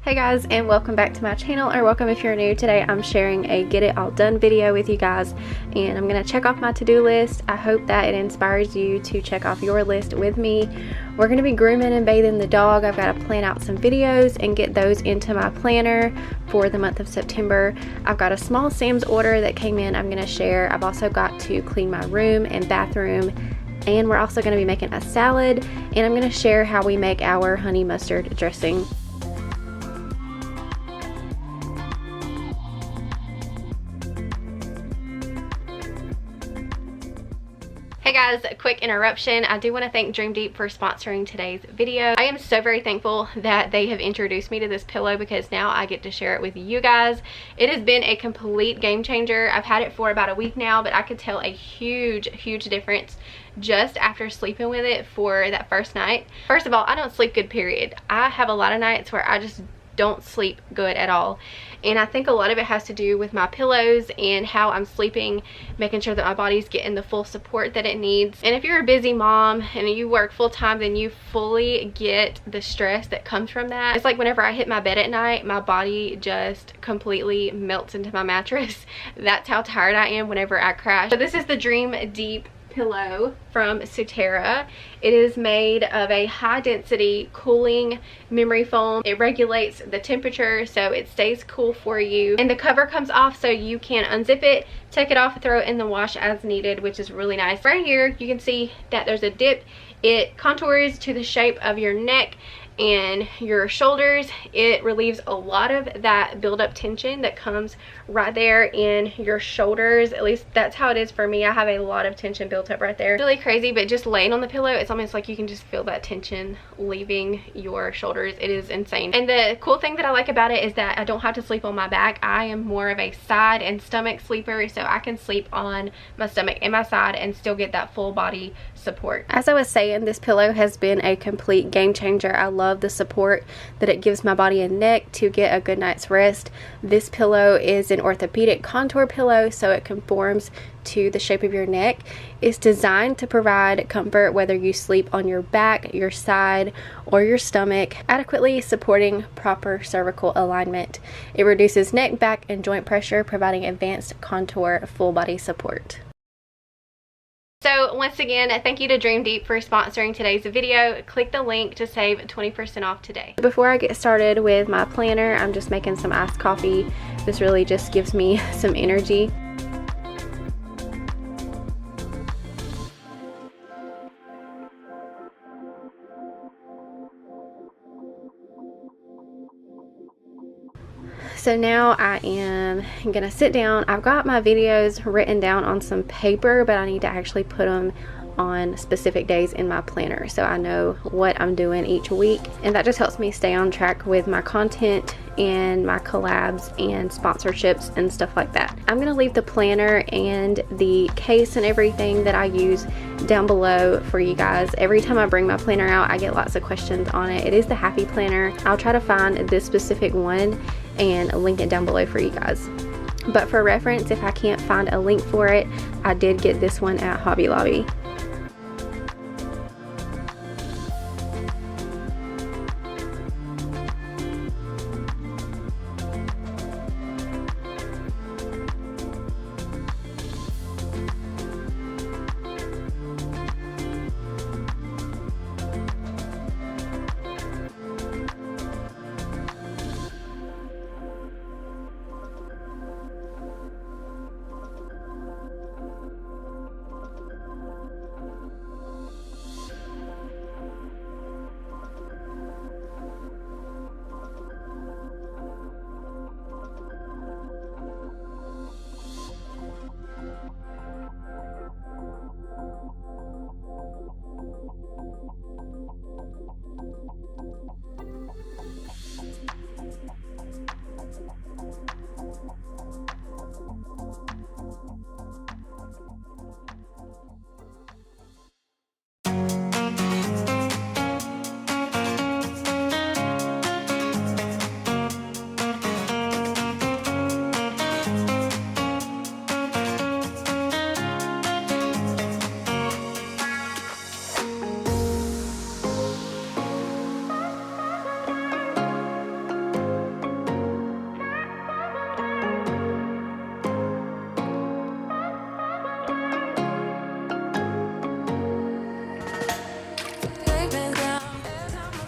Hey guys, and welcome back to my channel, or welcome if you're new. Today I'm sharing a get it all done video with you guys, and I'm going to check off my to-do list. I hope that it inspires you to check off your list with me. We're going to be grooming and bathing the dog. I've got to plan out some videos and get those into my planner for the month of September. I've got a small Sam's order that came in I'm going to share. I've also got to clean my room and bathroom, and we're also going to be making a salad, and I'm going to share how we make our honey mustard dressing. Hey guys, a quick interruption. I do want to thank Dream Deep for sponsoring today's video. I am so very thankful that they have introduced me to this pillow because now I get to share it with you guys. It has been a complete game changer. I've had it for about a week now, but I could tell a huge difference just after sleeping with it for that first night. First of all, I don't sleep good, period. I have a lot of nights where I just don't sleep good at all, and I think a lot of it has to do with my pillows and how I'm sleeping, making sure that my body's getting the full support that it needs. And if you're a busy mom and you work full-time, then you fully get the stress that comes from that. It's like whenever I hit my bed at night, my body just completely melts into my mattress. That's how tired I am whenever I crash. So this is the Dream Deep pillow from Sutera. It is made of a high density cooling memory foam. It regulates the temperature so it stays cool for you, and the cover comes off so you can unzip it, take it off, throw it in the wash as needed, which is really nice. Right here you can see that there's a dip. It contours to the shape of your neck and your shoulders. It relieves a lot of that buildup tension that comes right there in your shoulders. At least that's how it is for me. I have a lot of tension built up right there. It's really crazy, but just laying on the pillow, it's almost like you can just feel that tension leaving your shoulders. It is insane. And the cool thing that I like about it is that I don't have to sleep on my back. I am more of a side and stomach sleeper, so I can sleep on my stomach and my side and still get that full body support. As I was saying, this pillow has been a complete game changer. I love the support that it gives my body and neck to get a good night's rest. This pillow is an orthopedic contour pillow, so it conforms to the shape of your neck. It's designed to provide comfort whether you sleep on your back, your side, or your stomach, adequately supporting proper cervical alignment. It reduces neck, back, and joint pressure, providing advanced contour full body support. So once again, thank you to Dream Deep for sponsoring today's video. Click the link to save 20% off today. Before I get started with my planner, I'm just making some iced coffee. This really just gives me some energy. So now I am gonna sit down. I've got my videos written down on some paper, but I need to actually put them on specific days in my planner so I know what I'm doing each week, and that just helps me stay on track with my content and my collabs and sponsorships and stuff like that. I'm gonna leave the planner and the case and everything that I use down below for you guys. Every time I bring my planner out, I get lots of questions on it. It is the Happy Planner. I'll try to find this specific one and link it down below for you guys. But for reference, if I can't find a link for it, I did get this one at Hobby Lobby.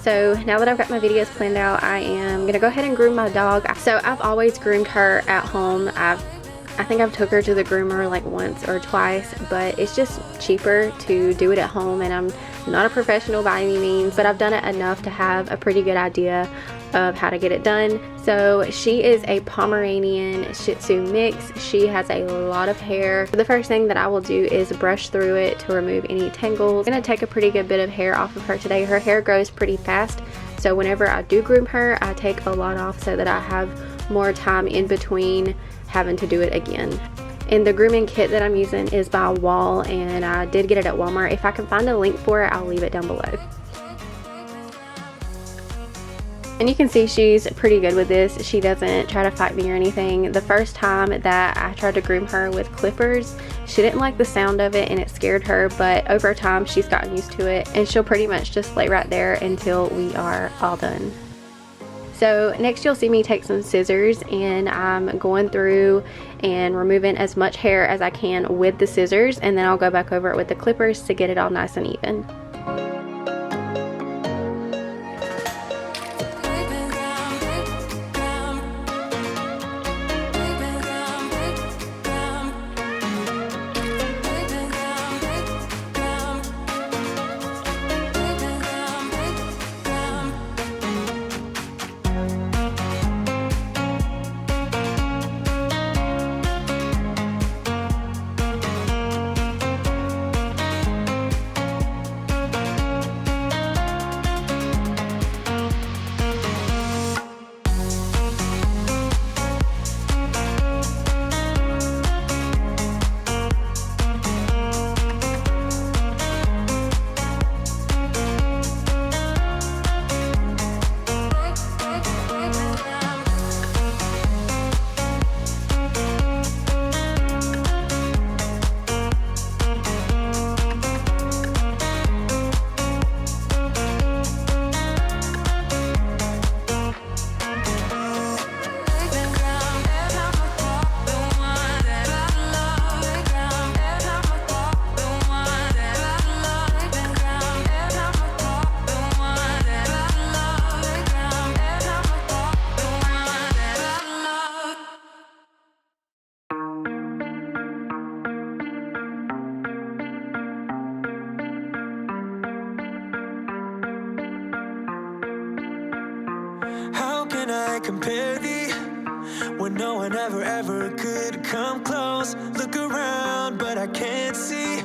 So now that I've got my videos planned out, I am gonna go ahead and groom my dog. So I've always groomed her at home. I think I've took her to the groomer like once or twice, but it's just cheaper to do it at home, and I'm not a professional by any means, but I've done it enough to have a pretty good idea of how to get it done. So she is a Pomeranian Shih Tzu mix. She has a lot of hair. The first thing that I will do is brush through it to remove any tangles. I'm gonna take a pretty good bit of hair off of her today. Her hair grows pretty fast, so whenever I do groom her, I take a lot off so that I have more time in between having to do it again. And the grooming kit that I'm using is by Wall, and I did get it at Walmart. If I can find a link for it, I'll leave it down below. And you can see she's pretty good with this. She doesn't try to fight me or anything. The first time that I tried to groom her with clippers, she didn't like the sound of it and it scared her, but over time she's gotten used to it, and she'll pretty much just lay right there until we are all done. So next you'll see me take some scissors, and I'm going through and removing as much hair as I can with the scissors, and then I'll go back over it with the clippers to get it all nice and even. Compare thee when no one ever could come close. Look around, but I can't see.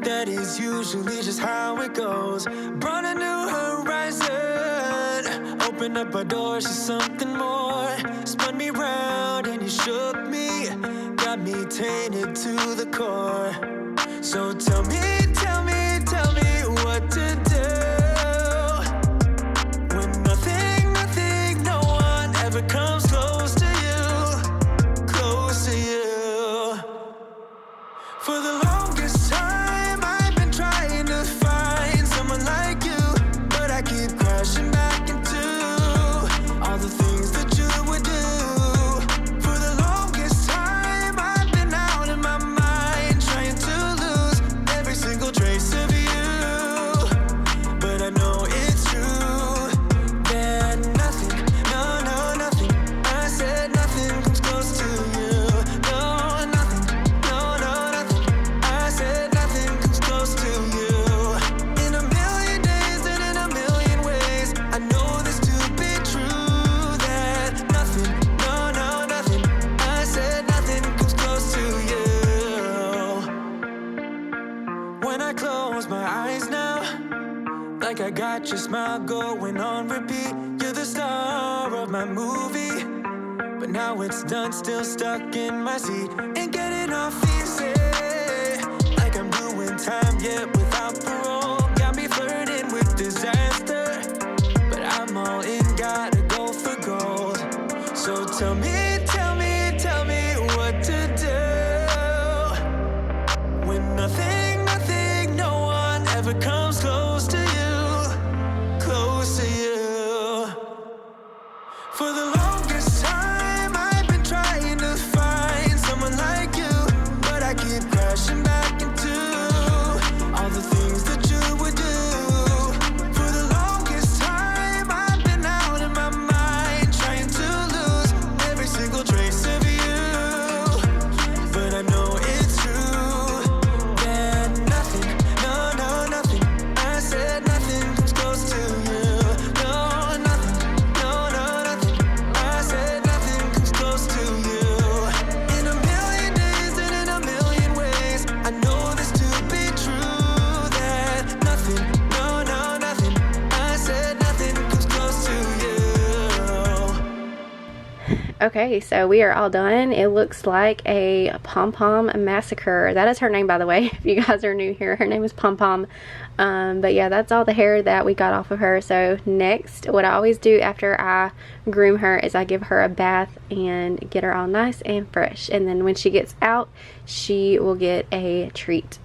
That is usually just how it goes. Brought a new horizon, opened up our doors to something more. Spun me round and you shook me, got me tainted to the core. So tell me what to do. Comes close to you. For the longest time I've been trying to find someone like you, but I keep crashing back into all the things that you would do. For the longest time I've been out of my mind, trying to lose every single trace of you, but I know it's true that nothing, nothing, I said nothing comes close to you. No, nothing, I said nothing comes close to you. In a million days and in a million ways, I know this to be true, that nothing, nothing, I said nothing comes close to you. When I close my eyes now, like I got your smile going on repeat. You're the star of my movie, but now it's done, still stuck in my seat. Ain't getting off easy, like I'm doing time yet without parole. Got me flirting with disaster, but I'm all in, gotta go for gold. So tell me what to do when nothing, no one ever comes close to you, close to you. For the longest time I've been trying to find someone like you, but I keep crashing back Okay, so we are all done. It looks like a pom-pom massacre. That is her name, by the way, if you guys are new here. Her name is Pom-Pom. But yeah, that's all the hair that we got off of her. So next, what I always do after I groom her is I give her a bath and get her all nice and fresh. And then when she gets out, she will get a treat.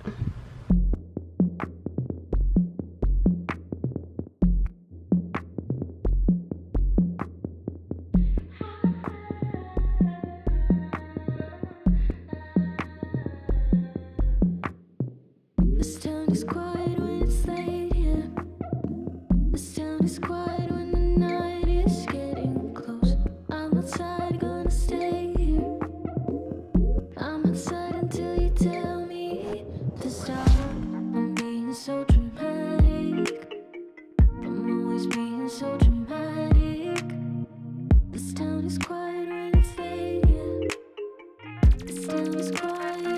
This town is quiet when it's late, yeah. This town is quiet when the night is getting close. I'm outside, gonna stay here. I'm outside until you tell me to stop. I'm being so dramatic. I'm always being so dramatic. This town is quiet when it's late, yeah. This town is quiet.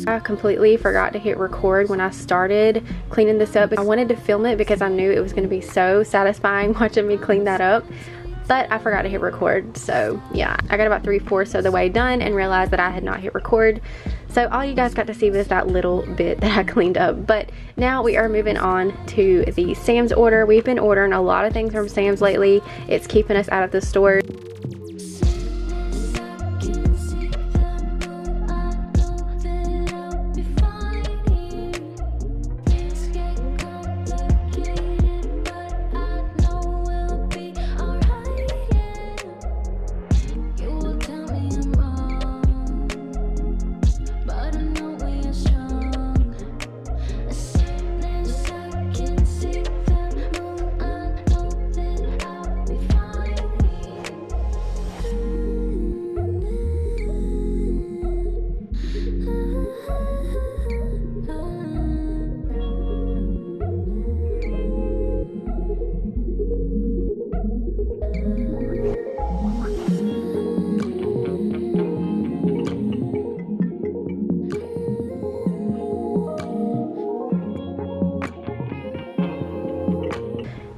I completely forgot to hit record when I started cleaning this up. I wanted to film it because I knew it was going to be so satisfying watching me clean that up, but I forgot to hit record. So yeah, I got about 3/4 of the way done and realized that I had not hit record. So all you guys got to see was that little bit that I cleaned up. But now we are moving on to the Sam's order. We've been ordering a lot of things from Sam's lately. It's keeping us out of the store.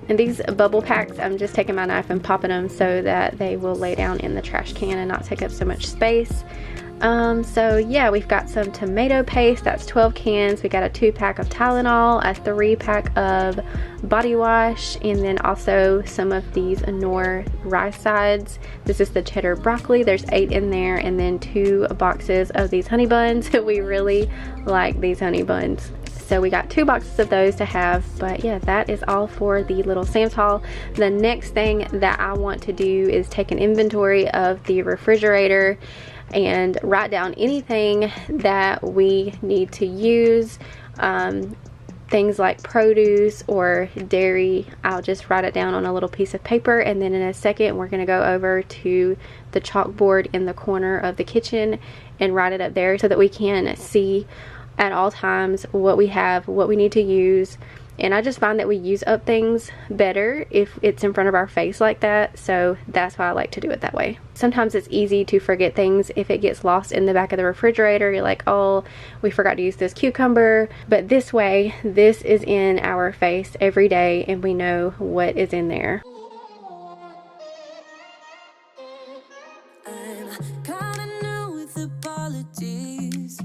And these bubble packs, I'm just taking my knife and popping them so that they will lay down in the trash can and not take up so much space. So yeah, we've got some tomato paste, that's 12 cans. We got a 2-pack of Tylenol, a 3-pack of body wash, and then also some of these Knorr rice sides. This is the cheddar broccoli, there's 8 in there, and then 2 boxes of these honey buns. We really like these honey buns. So we got 2 boxes of those to have. But yeah, that is all for the little Sam's haul. The next thing that I want to do is take an inventory of the refrigerator and write down anything that we need to use. Things like produce or dairy, I'll just write it down on a little piece of paper, and then in a second we're going to go over to the chalkboard in the corner of the kitchen and write it up there so that we can see at all times what we have, what we need to use. And I just find that we use up things better if it's in front of our face like that, so that's why I like to do it that way. Sometimes it's easy to forget things if it gets lost in the back of the refrigerator. You're like, oh, we forgot to use this cucumber. But this way, this is in our face every day and we know what is in there. I'm kinda new with apologies.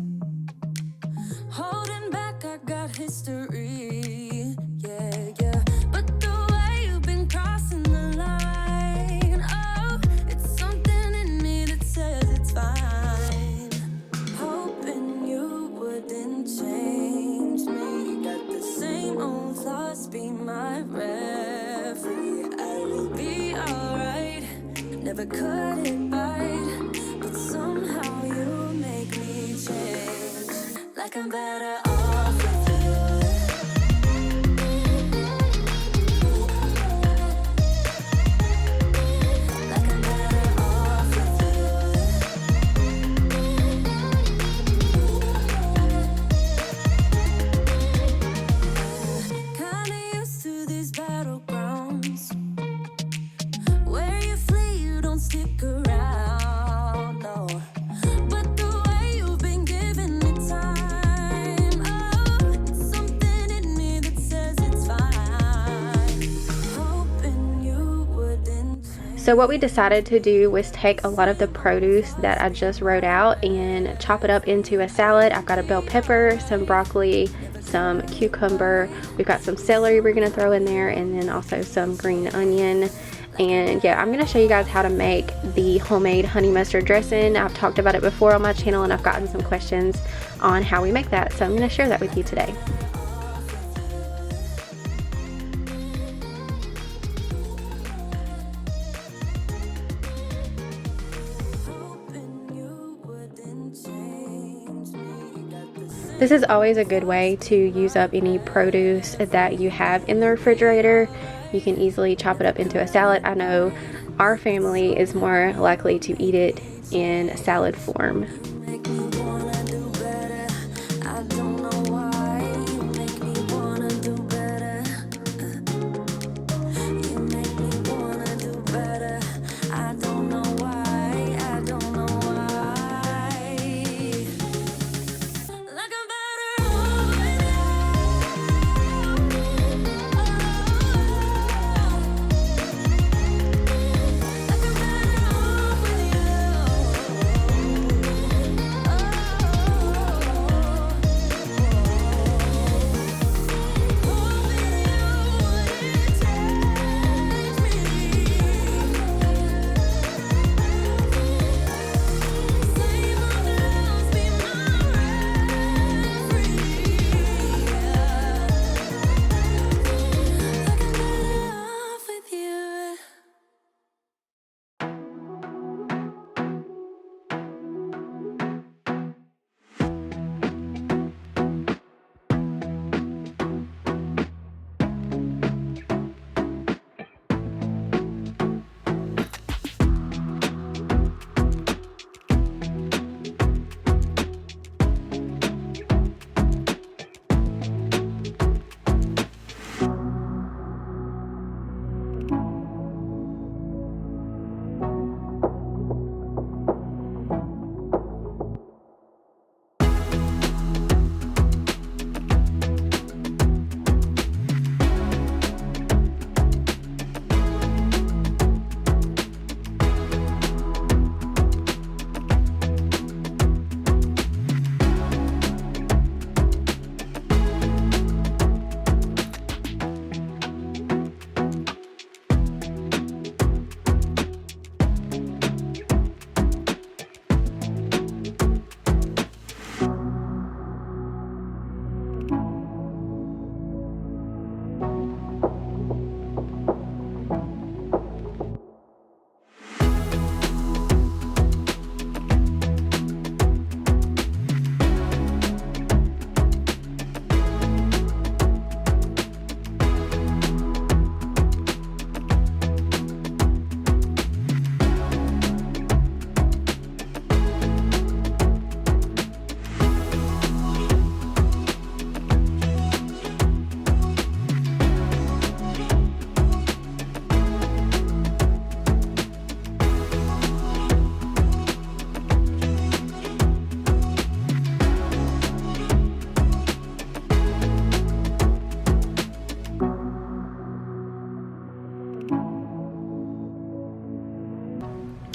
Holding back, I got history. Yeah. But the way you've been crossing the line, oh, it's something in me that says it's fine. Hoping you wouldn't change me. Got the same old thoughts, be my referee. I will be alright. Never cut it right, but somehow you make me change. Like I'm better off with you. So what we decided to do was take a lot of the produce that I just wrote out and chop it up into a salad. I've got a bell pepper, some broccoli, some cucumber, we've got some celery we're going to throw in there, and then also some green onion. And yeah, I'm going to show you guys how to make the homemade honey mustard dressing. I've talked about it before on my channel, and I've gotten some questions on how we make that, so I'm going to share that with you today. This is always a good way to use up any produce that you have in the refrigerator. You can easily chop it up into a salad. I know our family is more likely to eat it in salad form.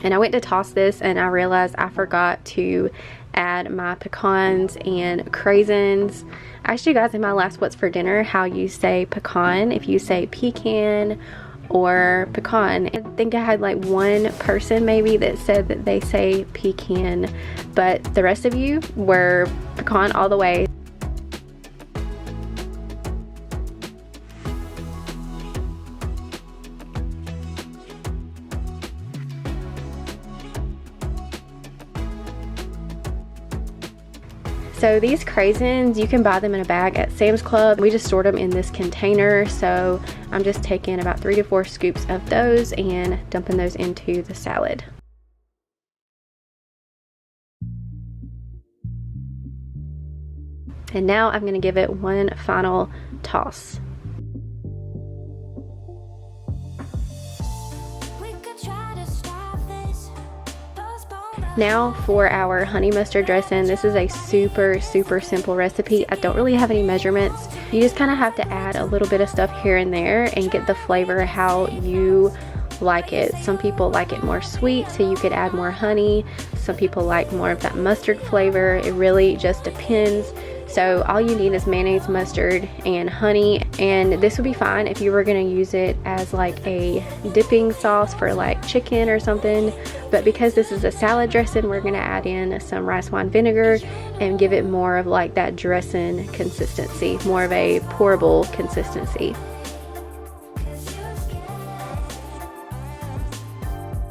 And I went to toss this and I realized I forgot to add my pecans and craisins. I asked you guys in my last What's for Dinner how you say pecan, if you say pecan or pecan. I think I had like one person maybe that said that they say pecan, but the rest of you were pecan all the way. So these craisins, you can buy them in a bag at Sam's Club. We just stored them in this container, so I'm just taking about 3 to 4 scoops of those and dumping those into the salad. And now I'm going to give it one final toss. Now for our honey mustard dressing. This is a super simple recipe. I don't really have any measurements. You just kind of have to add a little bit of stuff here and there and get the flavor how you like it. Some people like it more sweet, so you could add more honey. Some people like more of that mustard flavor. It really just depends. So all you need is mayonnaise, mustard, and honey, and this would be fine if you were gonna use it as like a dipping sauce for like chicken or something. But because this is a salad dressing, we're gonna add in some rice wine vinegar and give it more of like that dressing consistency, more of a pourable consistency.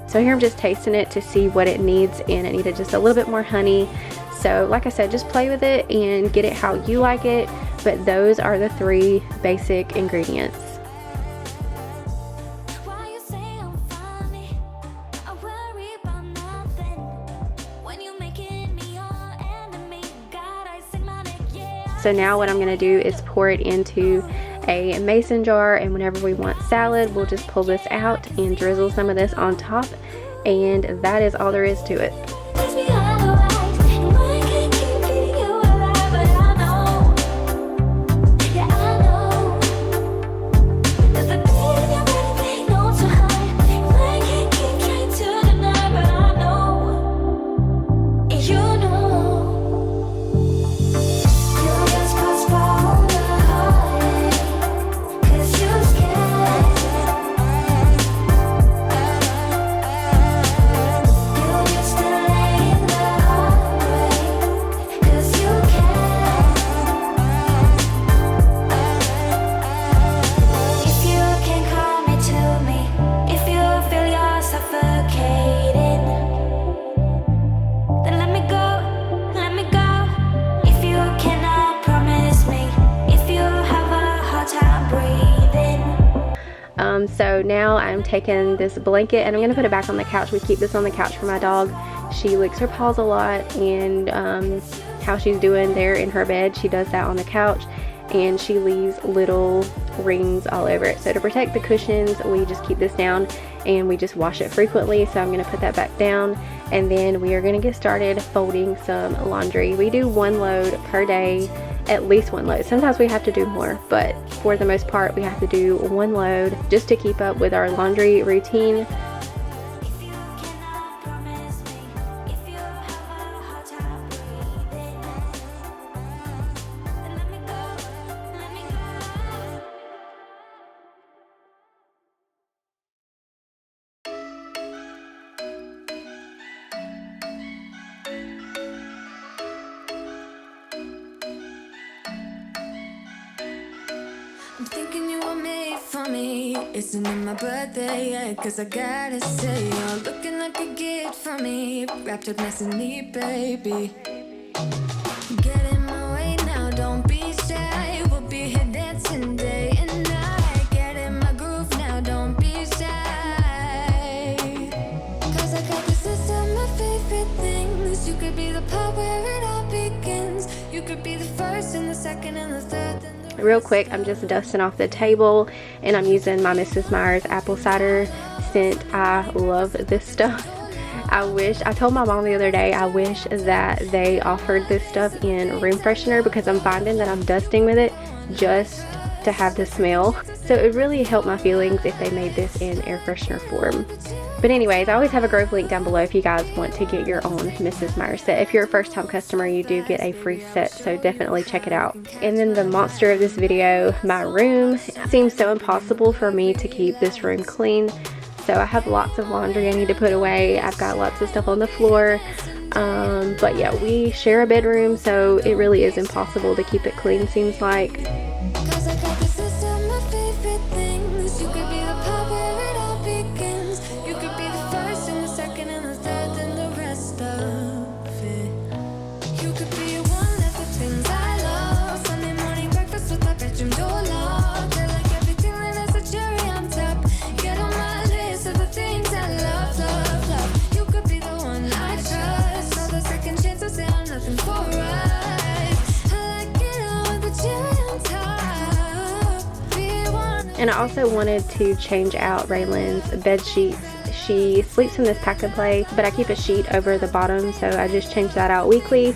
So here I'm just tasting it to see what it needs, and it needed just a little bit more honey. So like I said, just play with it and get it how you like it, but those are the 3 basic ingredients. So now what I'm going to do is pour it into a mason jar, and whenever we want salad, we'll just pull this out and drizzle some of this on top, and that is all there is to it. So now I'm taking this blanket and I'm going to put it back on the couch. We keep this on the couch for my dog. She licks her paws a lot, and how she's doing there in her bed, she does that on the couch, and she leaves little rings all over it. So to protect the cushions, we just keep this down and we just wash it frequently. So I'm going to put that back down, and then we are going to get started folding some laundry. We do 1 load per day, at least 1 load. Sometimes we have to do more, but for the most part we have to do 1 load just to keep up with our laundry routine. I'm thinking you were made for me. Isn't it my birthday yet? Cause I gotta say, you're looking like a gift for me. Wrapped up nice and neat, baby. Get in my way now, don't be shy. We'll be here dancing day and night. Get in my groove now, don't be shy. Cause I got this list of my favorite things. You could be the part where it all begins. You could be the first and the second and the third. Real quick, I'm just dusting off the table, and I'm using my Mrs. Meyer's apple cider scent. I love this stuff. I told my mom the other day, I wish that they offered this stuff in room freshener, because I'm finding that I'm dusting with it just to have the smell. So it really helped my feelings if they made this in air freshener form. But anyways, I always have a Grove link down below if you guys want to get your own Mrs. Meyer set. If you're a first time customer, you do get a free set, so definitely check it out. And then the monster of this video, my room. It seems so impossible for me to keep this room clean. So I have lots of laundry I need to put away. I've got lots of stuff on the floor. But yeah, we share a bedroom, so it really is impossible to keep it clean, seems like. And I also wanted to change out Raylan's bed sheets. She sleeps in this pack and play, but I keep a sheet over the bottom, so I just change that out weekly.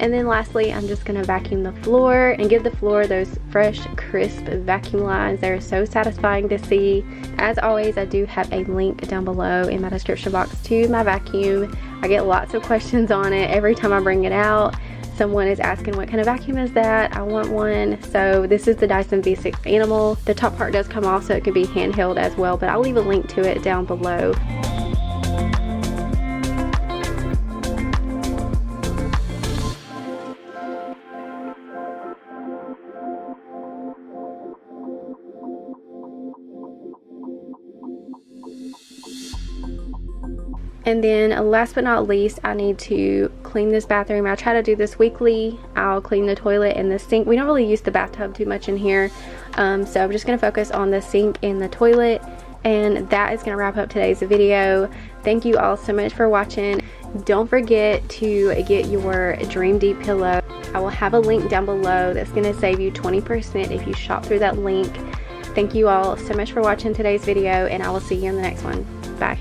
And then lastly, I'm just going to vacuum the floor and give the floor those fresh, crisp vacuum lines. They're so satisfying to see. As always, I do have a link down below in my description box to my vacuum. I get lots of questions on it every time I bring it out. Someone is asking, what kind of vacuum is that? I want one. So this is the Dyson V6 Animal. The top part does come off, so it can be handheld as well, but I'll leave a link to it down below. And then last but not least, I need to clean this bathroom. I try to do this weekly. I'll clean the toilet and the sink. We don't really use the bathtub too much in here. So I'm just going to focus on the sink and the toilet. And that is going to wrap up today's video. Thank you all so much for watching. Don't forget to get your Dream Deep pillow. I will have a link down below that's going to save you 20% if you shop through that link. Thank you all so much for watching today's video, and I will see you in the next one. Bye.